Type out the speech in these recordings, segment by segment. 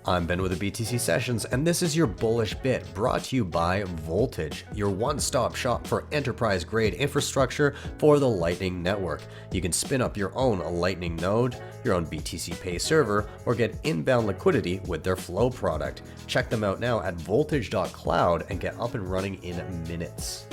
I'm Ben with the BTC Sessions, and this is your bullish bit brought to you by Voltage, your one-stop shop for enterprise-grade infrastructure for the Lightning Network. You can spin up your own Lightning node, your own BTC Pay server, or get inbound liquidity with their Flow product. Check them out now at voltage.cloud and get up and running in minutes.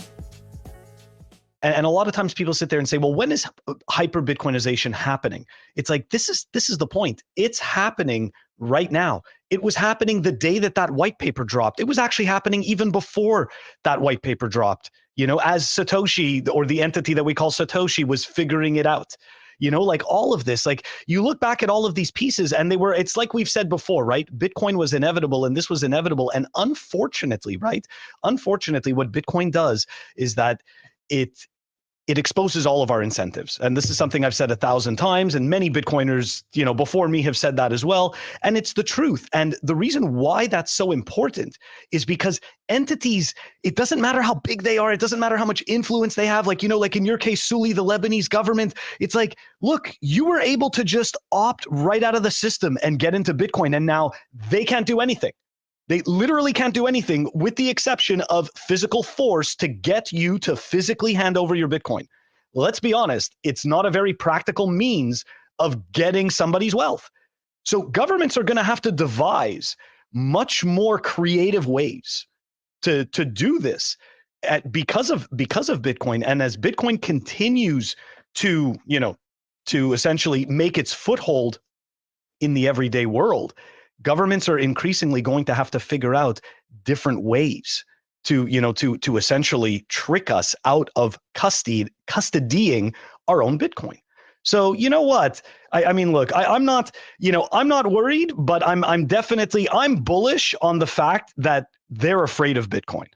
And a lot of times people sit there and say, well, when is hyper-Bitcoinization happening? It's like, this is the point. It's happening right now. It was happening the day that white paper dropped. It was actually happening even before that white paper dropped, as Satoshi, or the entity that we call Satoshi, was figuring it out. Like all of this, like you look back at all of these pieces and it's like we've said before, right? Bitcoin was inevitable and this was inevitable. And unfortunately, what Bitcoin does is that it exposes all of our incentives. And this is something I've said 1,000 times, and many Bitcoiners, before me have said that as well. And it's the truth. And the reason why that's so important is because entities, it doesn't matter how big they are. It doesn't matter how much influence they have. Like, like in your case, Suli, the Lebanese government, it's like, look, you were able to just opt right out of the system and get into Bitcoin. And now they can't do anything. They literally can't do anything with the exception of physical force to get you to physically hand over your Bitcoin. Let's be honest, it's not a very practical means of getting somebody's wealth. So governments are going to have to devise much more creative ways to do this because of Bitcoin. And as Bitcoin continues to essentially make its foothold in the everyday world, governments are increasingly going to have to figure out different ways to essentially trick us out of custodying our own Bitcoin. So you know what? I mean, look, I'm not worried, but I'm bullish on the fact that they're afraid of Bitcoin.